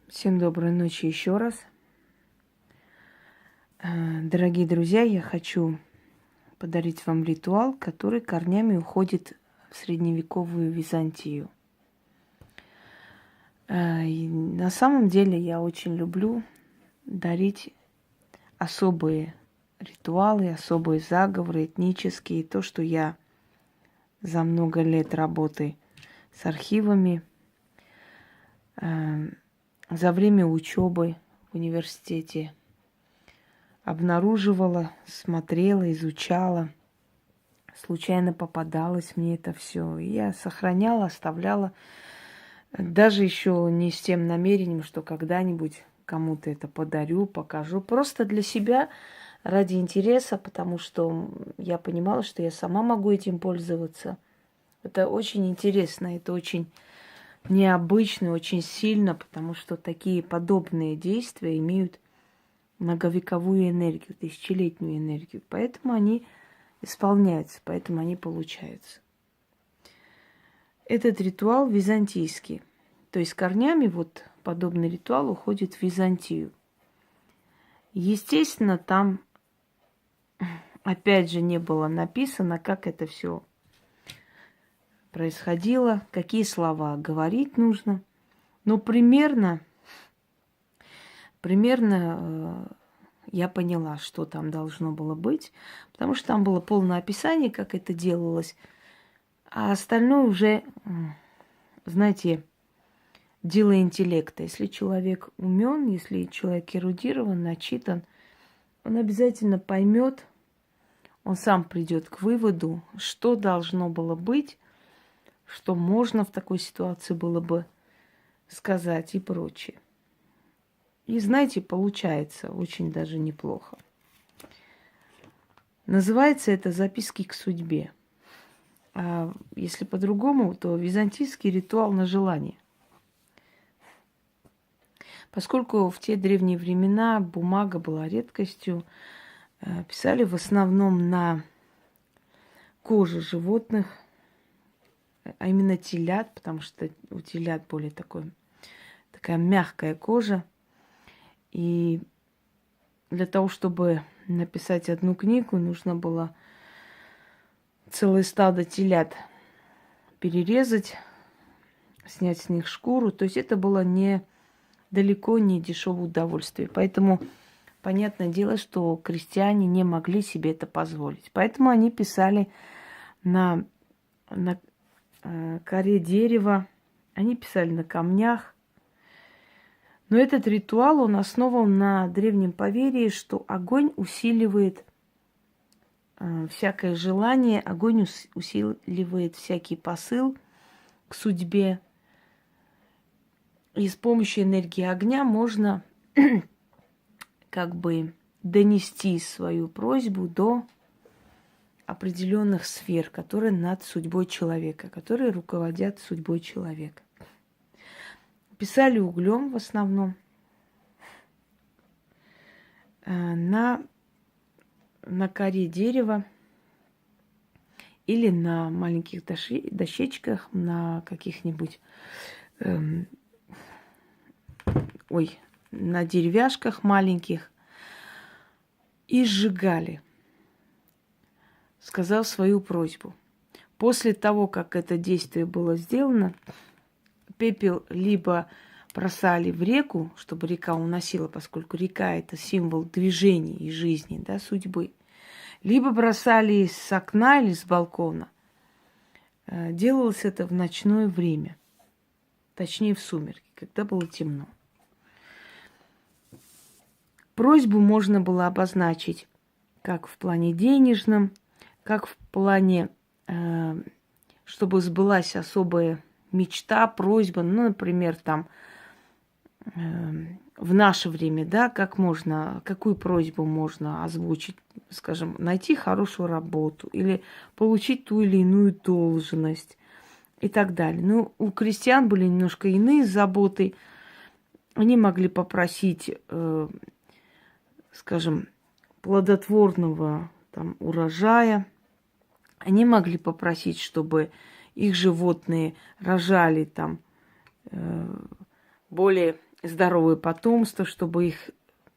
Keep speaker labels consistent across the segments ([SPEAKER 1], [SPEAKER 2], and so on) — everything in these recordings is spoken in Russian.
[SPEAKER 1] Всем доброй ночи еще раз. Дорогие друзья, я хочу подарить вам ритуал, который корнями уходит в средневековую Византию. И на самом деле я очень люблю дарить особые ритуалы, особые заговоры этнические, то, что я за много лет работы с архивами, за время учебы в университете обнаруживала, смотрела, изучала. Случайно попадалось мне это все. Я сохраняла, оставляла. Даже еще не с тем намерением, что когда-нибудь кому-то это подарю, покажу. Просто для себя, ради интереса, потому что я понимала, что я сама могу этим пользоваться. Это очень интересно, это очень необычно, очень сильно, потому что такие подобные действия имеют многовековую энергию, тысячелетнюю энергию. Поэтому они исполняются, поэтому они получаются. Этот ритуал византийский. То есть корнями вот подобный ритуал уходит в Византию. Естественно, там опять же не было написано, как это все происходило, какие слова говорить нужно. Но примерно я поняла, что там должно было быть, потому что там было полное описание, как это делалось, а остальное уже, знаете, дело интеллекта. Если человек умен, если человек эрудирован, начитан, он обязательно поймет, он сам придет к выводу, что должно было быть, что можно в такой ситуации было бы сказать и прочее. И знаете, получается очень даже неплохо. Называется это «Записки к судьбе». А если по-другому, то византийский ритуал на желание. Поскольку в те древние времена бумага была редкостью, писали в основном на коже животных, а именно телят, потому что у телят более такая мягкая кожа. И для того, чтобы написать одну книгу, нужно было целое стадо телят перерезать, снять с них шкуру. То есть это было далеко не дешевое удовольствие. Поэтому понятное дело, что крестьяне не могли себе это позволить. Поэтому они писали на коре дерева, они писали на камнях. Но этот ритуал, он основан на древнем поверье, что огонь усиливает всякое желание, огонь усиливает всякий посыл к судьбе. И с помощью энергии огня можно как бы донести свою просьбу до определенных сфер, которые над судьбой человека, которые руководят судьбой человека. Писали углем в основном на коре дерева или на маленьких дощечках, на каких-нибудь, на деревяшках маленьких и сжигали, сказав свою просьбу. После того, как это действие было сделано, пепел либо бросали в реку, чтобы река уносила, поскольку река – это символ движения и жизни, да, судьбы. Либо бросали с окна или с балкона. Делалось это в ночное время, точнее в сумерки, когда было темно. Просьбу можно было обозначить как в плане денежном, как в плане, чтобы сбылась особая мечта, просьба, ну, например, там, в наше время, да, какую просьбу можно озвучить, скажем, найти хорошую работу или получить ту или иную должность и так далее. Ну, у крестьян были немножко иные заботы. Они могли попросить, скажем, плодотворного там урожая. Они могли попросить, чтобы их животные рожали там более здоровое потомство, чтобы их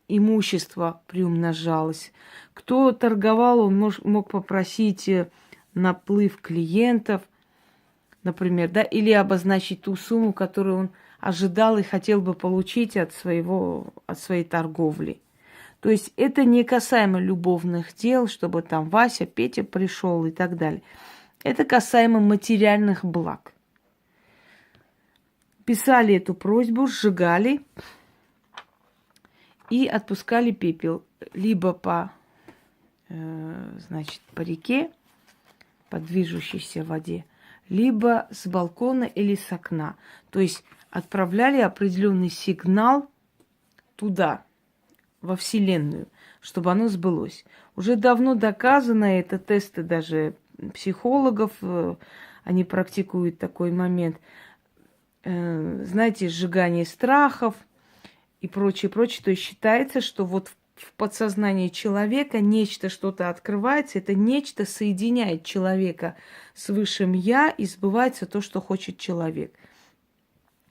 [SPEAKER 1] имущество приумножалось. Кто торговал, он мог попросить наплыв клиентов, например, да, или обозначить ту сумму, которую он ожидал и хотел бы получить от своей торговли. То есть это не касаемо любовных дел, чтобы там Вася, Петя пришел и так далее. Это касаемо материальных благ. Писали эту просьбу, сжигали и отпускали пепел либо по реке, по движущейся воде, либо с балкона или с окна. То есть отправляли определенный сигнал туда, во Вселенную, чтобы оно сбылось. Уже давно доказано, это тесты даже психологов, они практикуют такой момент, знаете, сжигание страхов и прочее, прочее. То есть считается, что вот в подсознании человека нечто, что-то открывается, это нечто соединяет человека с высшим «я», и сбывается то, что хочет человек.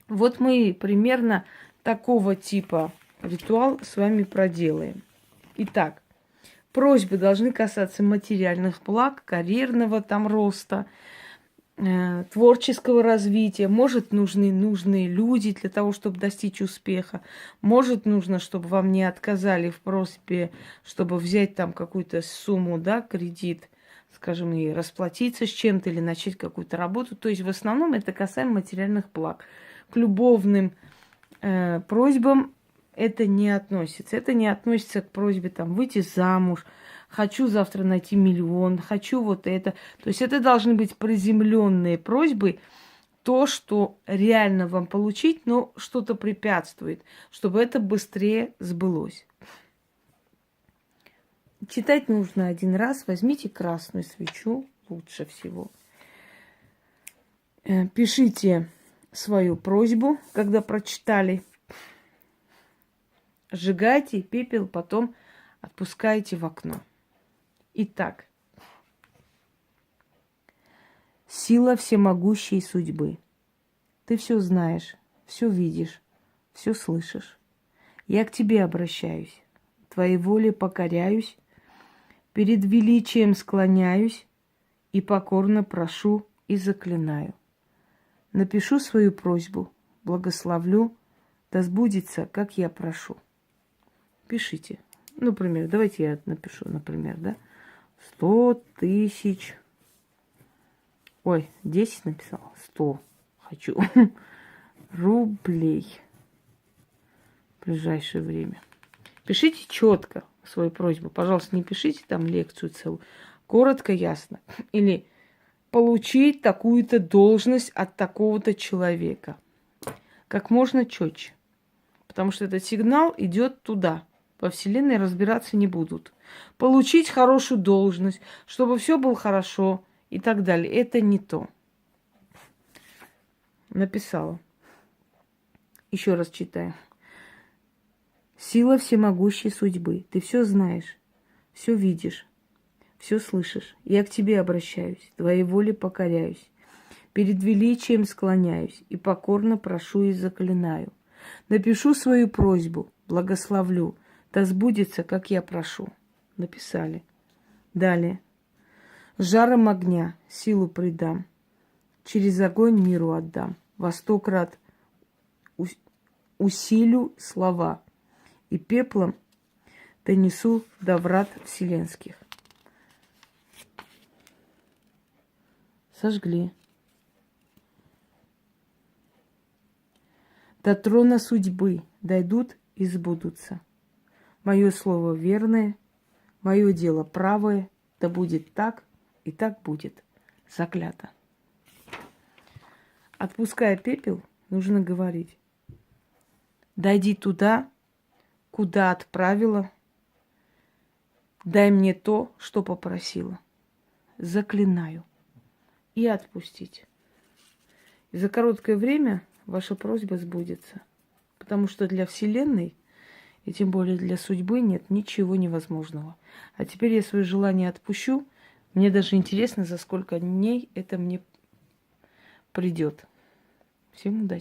[SPEAKER 1] Вот мы примерно такого типа ритуал с вами проделаем. Итак, просьбы должны касаться материальных благ, карьерного там роста, творческого развития. Может, нужны люди для того, чтобы достичь успеха. Может, нужно, чтобы вам не отказали в просьбе, чтобы взять там какую-то сумму, да, кредит, скажем, и расплатиться с чем-то или начать какую-то работу. То есть в основном это касаемо материальных благ. К любовным просьбам это не относится. Это не относится к просьбе там выйти замуж, хочу завтра найти миллион, хочу вот это. То есть это должны быть приземленные просьбы, то, что реально вам получить, но что-то препятствует, чтобы это быстрее сбылось. Читать нужно один раз. Возьмите красную свечу, лучше всего. Пишите свою просьбу, когда прочитали. Сжигайте пепел, потом отпускаете в окно. Итак, сила всемогущей судьбы. Ты все знаешь, все видишь, все слышишь. Я к тебе обращаюсь, твоей воле покоряюсь, перед величием склоняюсь и покорно прошу и заклинаю. Напишу свою просьбу, благословлю, да сбудется, как я прошу. Пишите. Например, давайте я напишу, например, да? 100 тысяч. Ой, 10 написала. 100 хочу. Рублей. В ближайшее время. Пишите четко свою просьбу. Пожалуйста, не пишите там лекцию целую. Коротко, ясно. Или получить такую-то должность от такого-то человека. Как можно четче. Потому что этот сигнал идет туда. Во Вселенной разбираться не будут. Получить хорошую должность, чтобы все было хорошо и так далее. Это не то. Написала. Еще раз читаю. Сила всемогущей судьбы. Ты все знаешь, все видишь, все слышишь. Я к тебе обращаюсь, твоей воле покоряюсь. Перед величием склоняюсь и покорно прошу и заклинаю. Напишу свою просьбу, благословлю, да сбудется, как я прошу. Написали. Далее. Жаром огня силу придам, через огонь миру отдам. Во 100 крат усилю слова, и пеплом донесу до врат вселенских. Сожгли. До трона судьбы дойдут и сбудутся. Мое слово верное, мое дело правое, да будет так, и так будет. Заклято. Отпуская пепел, нужно говорить. Дойди туда, куда отправила, дай мне то, что попросила. Заклинаю. И отпустить. И за короткое время ваша просьба сбудется. Потому что для Вселенной, и тем более для судьбы, нет ничего невозможного. А теперь я свое желание отпущу. Мне даже интересно, за сколько дней это мне придет. Всем удачи.